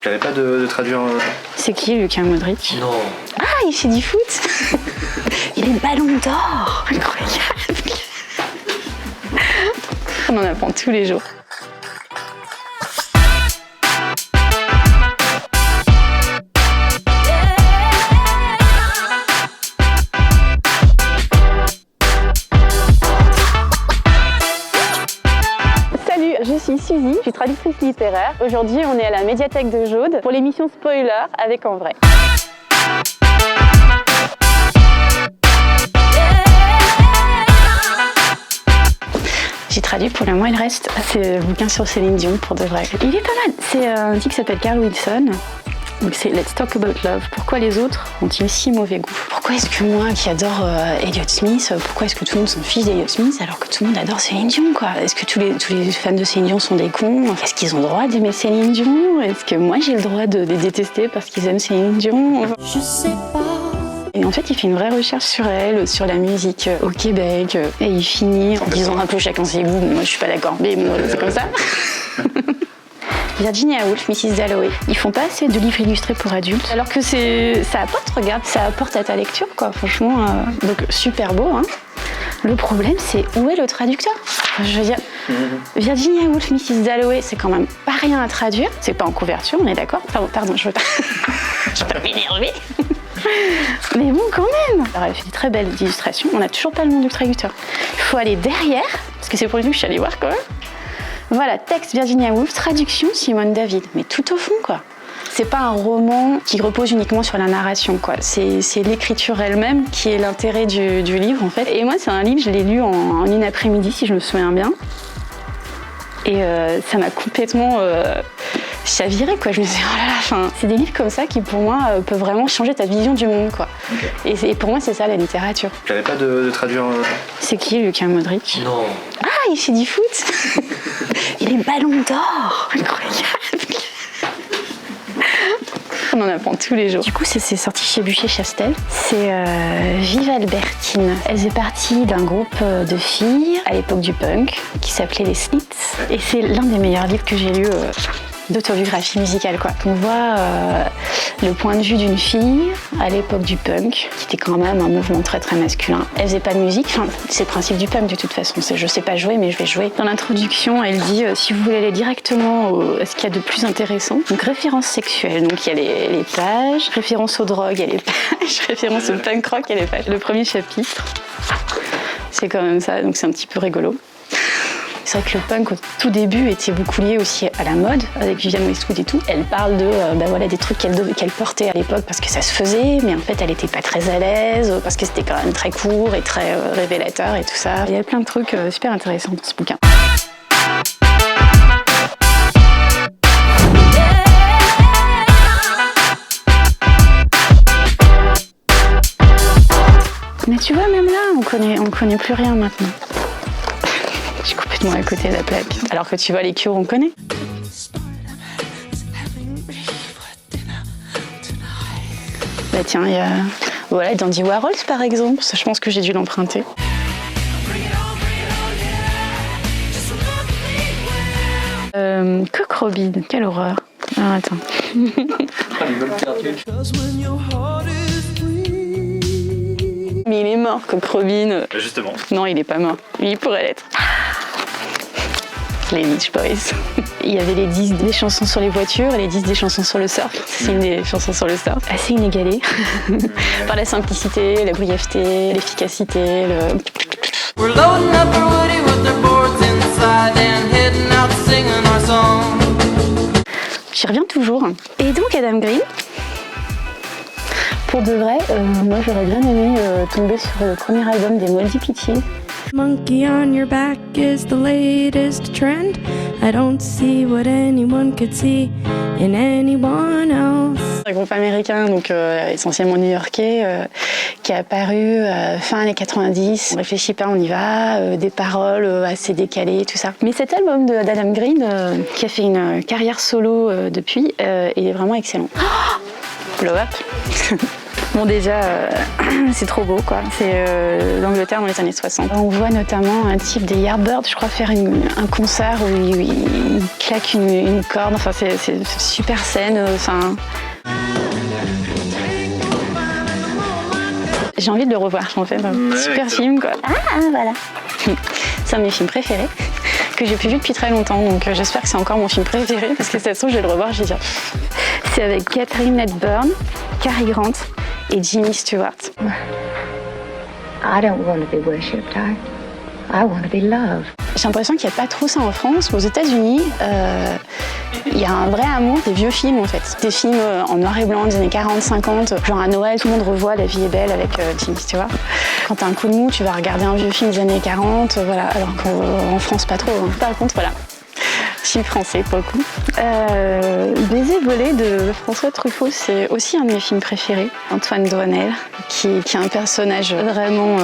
J'avais pas de traduire. C'est qui, Lucas Modric? Non. Ah, il fait du foot. Il est ballon d'or. Incroyable. On en apprend tous les jours. Salut, je suis Suzy, je suis traductrice littéraire. Aujourd'hui, on est à la médiathèque de Jaude pour l'émission Spoiler avec En Vrai. J'ai traduit Pour l'amour il reste. C'est un bouquin sur Céline Dion pour de vrai. Il est pas mal. C'est un type qui s'appelle Carl Wilson. Donc c'est Let's Talk About Love. Pourquoi les autres ont-ils si mauvais goût? Pourquoi est-ce que moi qui adore Elliott Smith, pourquoi est-ce que tout le monde s'en fiche d'Elliott Smith alors que tout le monde adore Céline Dion quoi? Est-ce que tous les fans de Céline Dion sont des cons? Est-ce qu'ils ont le droit d'aimer Céline Dion? Est-ce que moi j'ai le droit de les détester parce qu'ils aiment Céline Dion? Je sais pas. Et en fait, il fait une vraie recherche sur elle, sur la musique au Québec. Et il finit en disant un peu chacun ses goûts. Moi, je suis pas d'accord, mais bon, c'est comme ça. Virginia Woolf, Mrs. Dalloway, ils font pas assez de livres illustrés pour adultes. Alors que ça apporte, regarde, ça apporte à ta lecture, quoi. Franchement, donc super beau, hein. Le problème, c'est où est le traducteur? Je veux dire, Virginia Woolf, Mrs. Dalloway, c'est quand même pas rien à traduire. C'est pas en couverture, on est d'accord? Pardon, je veux pas, je veux pas m'énerver. Mais bon, quand même. Alors, elle fait des très belles illustrations. On n'a toujours pas le nom du traducteur. Il faut aller derrière, parce que c'est pour lui que je suis allée voir quand même. Voilà, texte Virginia Woolf, traduction Simone David. Mais tout au fond, quoi. C'est pas un roman qui repose uniquement sur la narration, quoi. C'est l'écriture elle-même qui est l'intérêt du livre, en fait. Et moi, c'est un livre, je l'ai lu en une après-midi, si je me souviens bien. Et ça m'a complètement chavirée, quoi. Je me disais, oh là là, c'est des livres comme ça qui, pour moi, peuvent vraiment changer ta vision du monde, quoi. Okay. Et pour moi, c'est ça, la littérature. J'avais pas de traduire. C'est qui, Lucas Modric? Non. Ah, il fait du foot. Il est ballon d'or. Incroyable. On en apprend tous les jours. Du coup, c'est sorti chez Buchet-Chastel. C'est Vive Albertine. Elle faisait partie d'un groupe de filles à l'époque du punk qui s'appelait les Slits. Et c'est l'un des meilleurs livres que j'ai lu d'autobiographie musicale, quoi. On voit le point de vue d'une fille à l'époque du punk, qui était quand même un mouvement très très masculin. Elle faisait pas de musique, enfin, c'est le principe du punk de toute façon, c'est je sais pas jouer mais je vais jouer. Dans l'introduction, elle dit si vous voulez aller directement à ce qu'il y a de plus intéressant, donc référence sexuelle, donc il y a les pages, référence aux drogues, il y a les pages, référence au punk rock, il y a les pages. Le premier chapitre, c'est quand même ça, donc c'est un petit peu rigolo. C'est vrai que le punk au tout début était beaucoup lié aussi à la mode, avec Vivienne Westwood et tout. Elle parle de voilà, des trucs qu'elle portait à l'époque parce que ça se faisait, mais en fait elle était pas très à l'aise, parce que c'était quand même très court et très révélateur et tout ça. Il y a plein de trucs super intéressants dans ce bouquin. Mais tu vois, même là, on connaît plus rien maintenant. Je suis complètement à côté de la plaque. Alors que tu vois, les Cure, on connaît. Bah tiens, il y a voilà, Dandy Warhols par exemple. Ça, je pense que j'ai dû l'emprunter. Cock Robin, quelle horreur. Ah, attends. Mais il est mort, Cock Robin. Justement. Non, il est pas mort. Il pourrait l'être. Les Beach Boys. Il y avait les 10 des chansons sur les voitures et les 10 des chansons sur le surf. C'est une des chansons sur le surf. Assez inégalée. Par la simplicité, la brièveté, l'efficacité, We're loading up our woody with their boards inside and heading out singing our song. J'y reviens toujours. Et donc Adam Green, pour de vrai, moi j'aurais bien aimé tomber sur le premier album des Moldy Peaches. Monkey on your back is the latest trend. I don't see what anyone could see in anyone else. Un groupe américain, donc essentiellement new-yorkais, qui est apparu fin années 90. On réfléchit pas, on y va, des paroles assez décalées, tout ça. Mais cet album d'Adam Green, qui a fait une carrière solo depuis, il est vraiment excellent. Oh, blow up. Bon déjà, c'est trop beau quoi. C'est l'Angleterre dans les années 60. On voit notamment un type des Yardbirds, je crois, faire un concert où il claque une corde. Enfin, c'est super scène. Enfin, j'ai envie de le revoir en fait. Super film quoi. Ah voilà. C'est un de mes films préférés que j'ai plus vu depuis très longtemps. Donc j'espère que c'est encore mon film préféré parce que ça se trouve je vais le revoir. Je vais dire. C'est avec Katharine Hepburn, Cary Grant et Jimmy Stewart. I don't want to be worshipped. I want to be loved. J'ai l'impression qu'il n'y a pas trop ça en France. Aux États-Unis, il y a un vrai amour des vieux films en fait. Des films en noir et blanc des années 40-50. Genre à Noël, tout le monde revoit La vie est belle avec Jimmy Stewart. Quand t'as un coup de mou, tu vas regarder un vieux film des années 40, voilà. Alors qu'en France, pas trop. Hein. Par contre, voilà. Film français pour le coup. Baiser volé de François Truffaut, c'est aussi un de mes films préférés. Antoine Doinel, qui est un personnage vraiment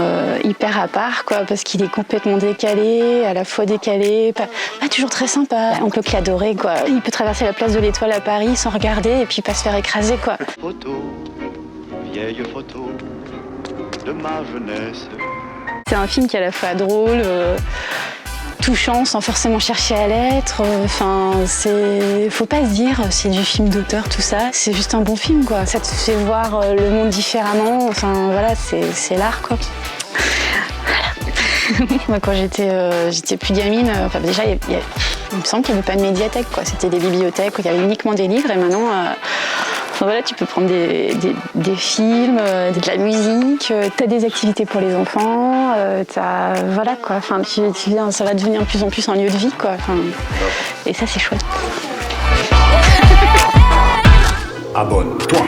hyper à part, quoi, parce qu'il est complètement décalé, à la fois décalé, pas toujours très sympa. On peut que l'adorer, quoi. Il peut traverser la place de l'Étoile à Paris sans regarder et puis pas se faire écraser, quoi. Photo, vieille photo de ma jeunesse. C'est un film qui est à la fois drôle, touchant sans forcément chercher à l'être. Enfin, faut pas se dire c'est du film d'auteur tout ça. C'est juste un bon film quoi. Ça te fait voir le monde différemment. Enfin voilà, c'est l'art quoi. Voilà. Moi, quand j'étais plus gamine, enfin déjà il me semble qu'il n'y avait pas de médiathèque quoi. C'était des bibliothèques où il y avait uniquement des livres et maintenant. Enfin, voilà, tu peux prendre des films, de la musique, t'as des activités pour les enfants, voilà quoi. Enfin, ça va devenir de plus en plus un lieu de vie quoi. Enfin, et ça c'est chouette. Abonne-toi.